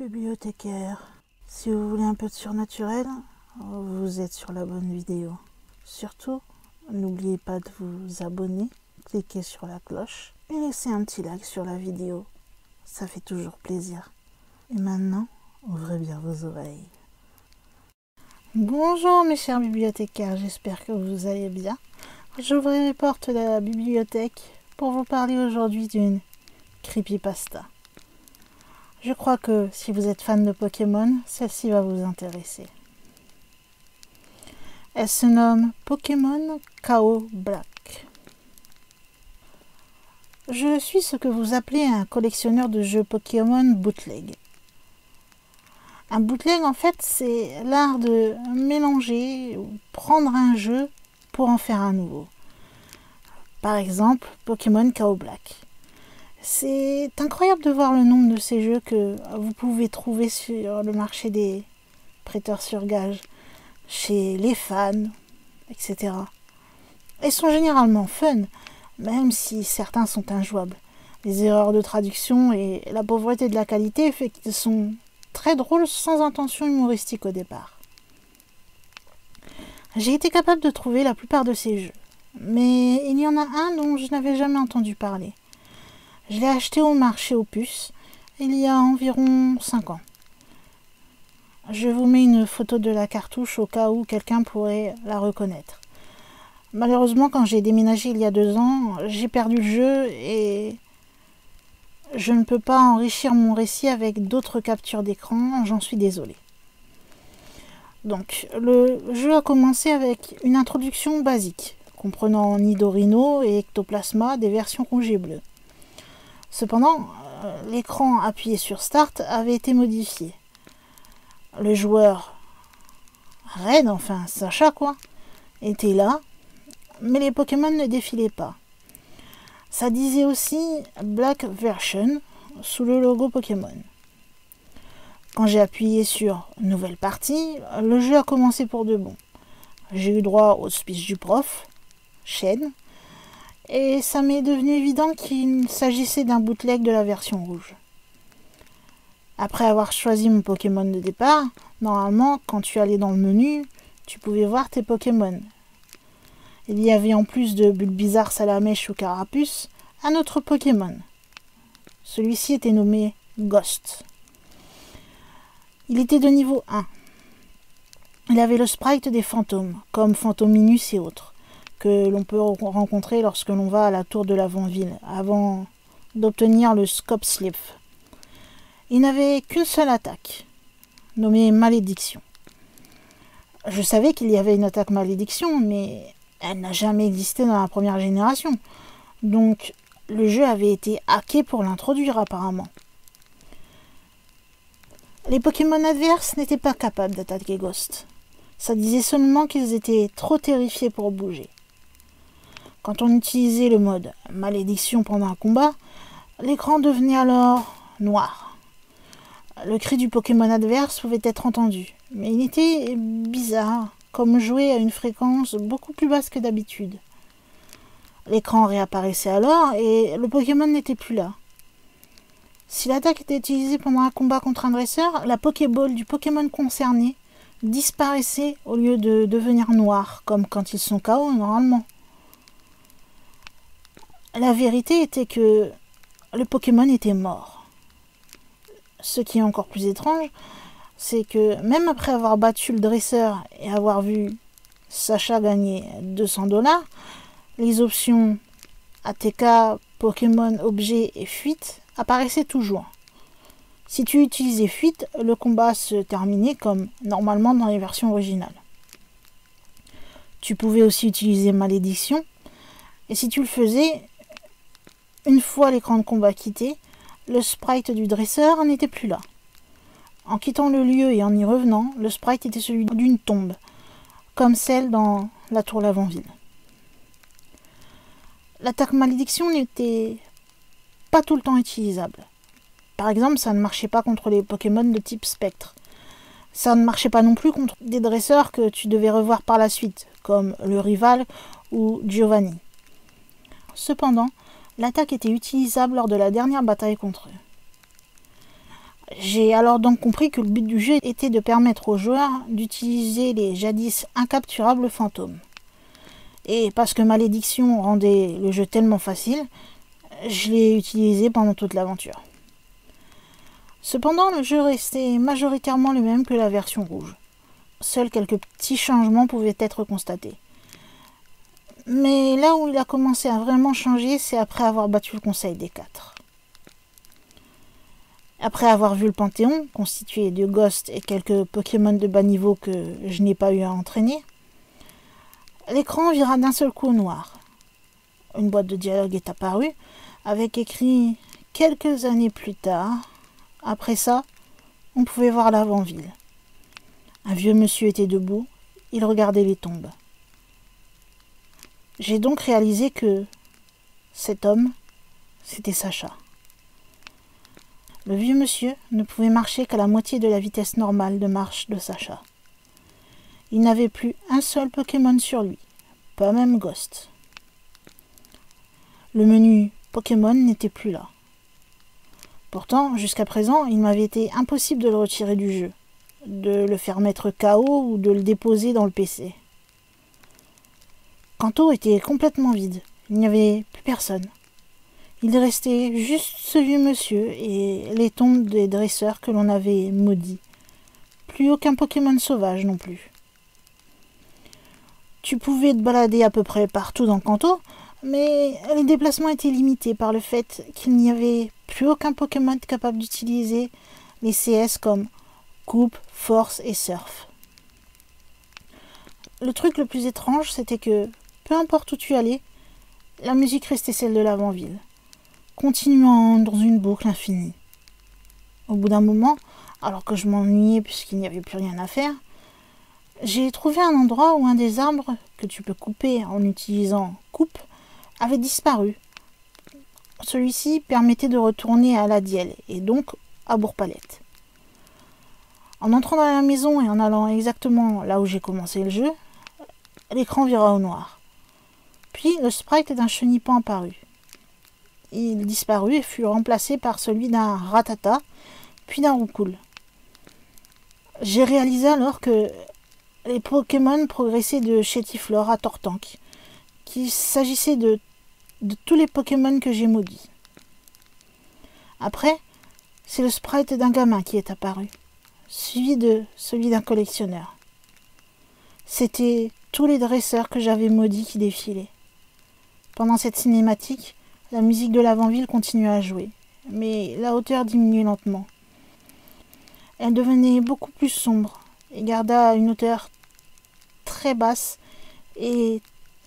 bibliothécaire. Si vous voulez un peu de surnaturel, vous êtes sur la bonne vidéo. Surtout, n'oubliez pas de vous abonner, cliquez sur la cloche et laissez un petit like sur la vidéo. Ça fait toujours plaisir. Et maintenant, ouvrez bien vos oreilles. Bonjour mes chers bibliothécaires, j'espère que vous allez bien. J'ouvre les portes de la bibliothèque pour vous parler aujourd'hui d'une creepypasta. Je crois que si vous êtes fan de Pokémon, celle-ci va vous intéresser. Elle se nomme Pokémon Chaos Black. Je suis ce que vous appelez un collectionneur de jeux Pokémon bootleg. Un bootleg, en fait, c'est l'art de mélanger ou prendre un jeu pour en faire un nouveau. Par exemple, Pokémon Chaos Black. C'est incroyable de voir le nombre de ces jeux que vous pouvez trouver sur le marché des prêteurs sur gage, chez les fans, etc. Ils sont généralement fun, même si certains sont injouables. Les erreurs de traduction et la pauvreté de la qualité fait qu'ils sont très drôles sans intention humoristique au départ. J'ai été capable de trouver la plupart de ces jeux, mais il y en a un dont je n'avais jamais entendu parler. Je l'ai acheté au marché aux puces il y a environ 5 ans. Je vous mets une photo de la cartouche au cas où quelqu'un pourrait la reconnaître. Malheureusement, quand j'ai déménagé il y a 2 ans, j'ai perdu le jeu et je ne peux pas enrichir mon récit avec d'autres captures d'écran, j'en suis désolée. Donc, le jeu a commencé avec une introduction basique, comprenant Nidorino et Ectoplasma des versions rouge et bleu. Cependant, l'écran appuyé sur Start avait été modifié. Le joueur Red, enfin Sacha quoi, était là, mais les Pokémon ne défilaient pas. Ça disait aussi Black Version sous le logo Pokémon. Quand j'ai appuyé sur Nouvelle partie, le jeu a commencé pour de bon. J'ai eu droit au speech du prof, Shen, et ça m'est devenu évident qu'il s'agissait d'un bootleg de la version rouge. Après avoir choisi mon Pokémon de départ, normalement, quand tu allais dans le menu, tu pouvais voir tes Pokémon. Il y avait en plus de Bulbizarre, Salamèche ou Carapuce, un autre Pokémon. Celui-ci était nommé Ghost. Il était de niveau 1. Il avait le sprite des fantômes, comme Fantominus et autres, que l'on peut rencontrer lorsque l'on va à la tour de l'Avant-Ville, avant d'obtenir le Scope Slip. Il n'avait qu'une seule attaque, nommée Malédiction. Je savais qu'il y avait une attaque Malédiction, mais elle n'a jamais existé dans la première génération. Donc, le jeu avait été hacké pour l'introduire apparemment. Les Pokémon adverses n'étaient pas capables d'attaquer Ghost. Ça disait seulement qu'ils étaient trop terrifiés pour bouger. Quand on utilisait le mode Malédiction pendant un combat, l'écran devenait alors noir. Le cri du Pokémon adverse pouvait être entendu, mais il était bizarre, comme joué à une fréquence beaucoup plus basse que d'habitude. L'écran réapparaissait alors et le Pokémon n'était plus là. Si l'attaque était utilisée pendant un combat contre un dresseur, la Pokéball du Pokémon concerné disparaissait au lieu de devenir noire, comme quand ils sont KO normalement. La vérité était que le Pokémon était mort. Ce qui est encore plus étrange, c'est que même après avoir battu le dresseur et avoir vu Sacha gagner 200$, les options ATK, Pokémon, objet et fuite apparaissaient toujours. Si tu utilisais fuite, le combat se terminait comme normalement dans les versions originales. Tu pouvais aussi utiliser Malédiction, et si tu le faisais, une fois l'écran de combat quitté, le sprite du dresseur n'était plus là. En quittant le lieu et en y revenant, le sprite était celui d'une tombe, comme celle dans la tour l'Avant-Ville. L'attaque Malédiction n'était pas tout le temps utilisable. Par exemple, ça ne marchait pas contre les Pokémon de type Spectre. Ça ne marchait pas non plus contre des dresseurs que tu devais revoir par la suite, comme le Rival ou Giovanni. Cependant, l'attaque était utilisable lors de la dernière bataille contre eux. J'ai alors donc compris que le but du jeu était de permettre aux joueurs d'utiliser les jadis incapturables fantômes. Et parce que Malédiction rendait le jeu tellement facile, je l'ai utilisé pendant toute l'aventure. Cependant, le jeu restait majoritairement le même que la version rouge. Seuls quelques petits changements pouvaient être constatés. Mais là où il a commencé à vraiment changer, c'est après avoir battu le Conseil des 4. Après avoir vu le Panthéon, constitué de Ghost et quelques Pokémon de bas niveau que je n'ai pas eu à entraîner, l'écran vira d'un seul coup au noir. Une boîte de dialogue est apparue, avec écrit « Quelques années plus tard ». Après ça, on pouvait voir l'avant-ville. Un vieux monsieur était debout, il regardait les tombes. J'ai donc réalisé que cet homme, c'était Sacha. Le vieux monsieur ne pouvait marcher qu'à la moitié de la vitesse normale de marche de Sacha. Il n'avait plus un seul Pokémon sur lui, pas même Ghost. Le menu Pokémon n'était plus là. Pourtant, jusqu'à présent, il m'avait été impossible de le retirer du jeu, de le faire mettre KO ou de le déposer dans le PC. Kanto était complètement vide, il n'y avait plus personne. Il restait juste ce vieux monsieur et les tombes des dresseurs que l'on avait maudits. Plus aucun Pokémon sauvage non plus. Tu pouvais te balader à peu près partout dans Kanto, mais les déplacements étaient limités par le fait qu'il n'y avait plus aucun Pokémon capable d'utiliser les CS comme Coupe, Force et Surf. Le truc le plus étrange, c'était que, peu importe où tu allais, la musique restait celle de l'avant-ville, continuant dans une boucle infinie. Au bout d'un moment, alors que je m'ennuyais puisqu'il n'y avait plus rien à faire, j'ai trouvé un endroit où un des arbres que tu peux couper en utilisant coupe avait disparu. Celui-ci permettait de retourner à la Dielle et donc à Bourg-Palette. En entrant dans la maison et en allant exactement là où j'ai commencé le jeu, l'écran vira au noir. Puis le sprite d'un chenipan apparut. Il disparut et fut remplacé par celui d'un Rattata, puis d'un Roucoule. J'ai réalisé alors que les Pokémon progressaient de Chétiflore à Tortank, qu'il s'agissait de tous les Pokémon que j'ai maudits. Après, c'est le sprite d'un gamin qui est apparu, suivi de celui d'un collectionneur. C'était tous les dresseurs que j'avais maudits qui défilaient. Pendant cette cinématique, la musique de l'avant-ville continuait à jouer, mais la hauteur diminuait lentement. Elle devenait beaucoup plus sombre et garda une hauteur très basse et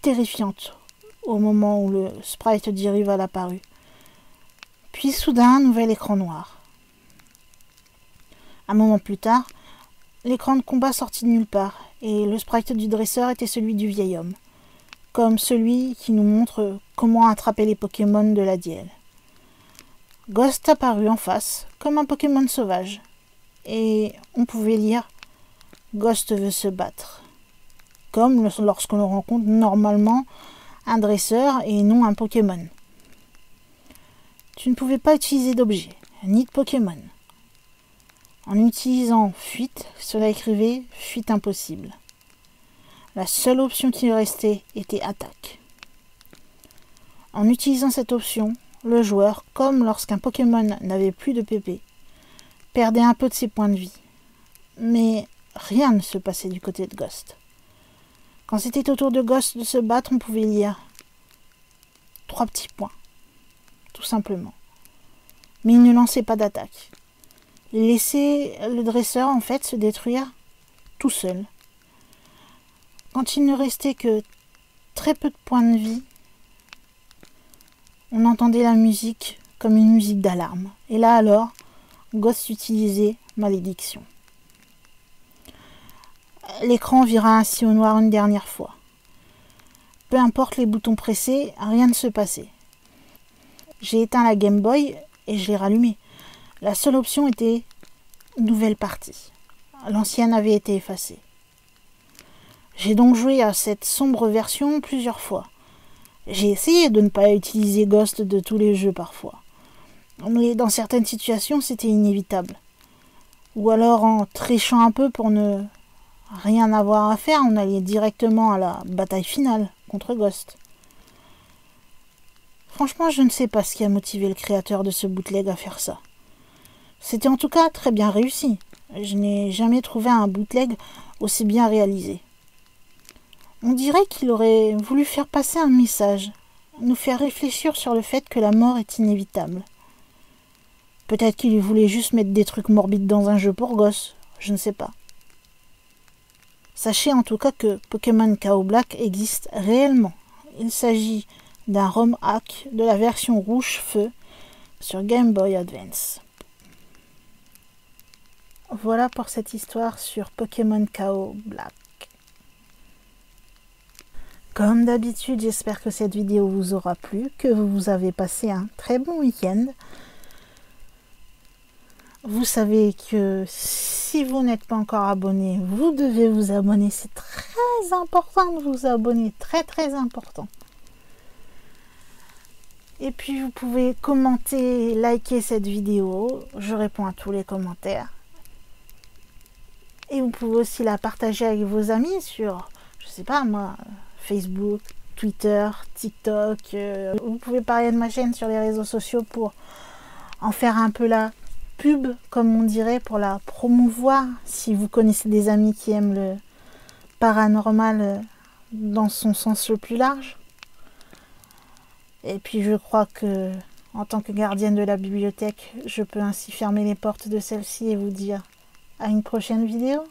terrifiante au moment où le sprite d'Irival apparut. Puis soudain, un nouvel écran noir. Un moment plus tard, l'écran de combat sortit de nulle part et le sprite du dresseur était celui du vieil homme, comme celui qui nous montre comment attraper les Pokémon de la Dielle. Ghost apparut en face, comme un Pokémon sauvage, et on pouvait lire « Ghost veut se battre », comme lorsque l'on rencontre normalement un dresseur et non un Pokémon. Tu ne pouvais pas utiliser d'objet, ni de Pokémon. En utilisant fuite, cela écrivait « fuite impossible ». La seule option qui restait était attaque. En utilisant cette option, le joueur, comme lorsqu'un Pokémon n'avait plus de PP, perdait un peu de ses points de vie. Mais rien ne se passait du côté de Ghost. Quand c'était au tour de Ghost de se battre, on pouvait lire 3 petits points, tout simplement. Mais il ne lançait pas d'attaque. Il laissait le dresseur en fait se détruire tout seul. Quand il ne restait que très peu de points de vie, on entendait la musique comme une musique d'alarme. Et là alors, Ghost utilisait Malédiction. L'écran vira ainsi au noir une dernière fois. Peu importe les boutons pressés, rien ne se passait. J'ai éteint la Game Boy et je l'ai rallumée. La seule option était « Nouvelle partie ». L'ancienne avait été effacée. J'ai donc joué à cette sombre version plusieurs fois. J'ai essayé de ne pas utiliser Ghost de tous les jeux parfois. Mais dans certaines situations, c'était inévitable. Ou alors en trichant un peu pour ne rien avoir à faire, on allait directement à la bataille finale contre Ghost. Franchement, je ne sais pas ce qui a motivé le créateur de ce bootleg à faire ça. C'était en tout cas très bien réussi. Je n'ai jamais trouvé un bootleg aussi bien réalisé. On dirait qu'il aurait voulu faire passer un message, nous faire réfléchir sur le fait que la mort est inévitable. Peut-être qu'il voulait juste mettre des trucs morbides dans un jeu pour gosses, je ne sais pas. Sachez en tout cas que Pokémon Chaos Black existe réellement. Il s'agit d'un ROM hack de la version rouge feu sur Game Boy Advance. Voilà pour cette histoire sur Pokémon Chaos Black. Comme d'habitude, j'espère que cette vidéo vous aura plu, que vous avez passé un très bon week-end. Vous savez que si vous n'êtes pas encore abonné, vous devez vous abonner. C'est très important de vous abonner, très très important. Et puis vous pouvez commenter, liker cette vidéo. Je réponds à tous les commentaires. Et vous pouvez aussi la partager avec vos amis sur, je sais pas moi, Facebook, Twitter, TikTok. Vous pouvez parler de ma chaîne sur les réseaux sociaux pour en faire un peu la pub, comme on dirait, pour la promouvoir. Si vous connaissez des amis qui aiment le paranormal dans son sens le plus large. Et puis je crois que, en tant que gardienne de la bibliothèque, je peux ainsi fermer les portes de celle-ci et vous dire à une prochaine vidéo.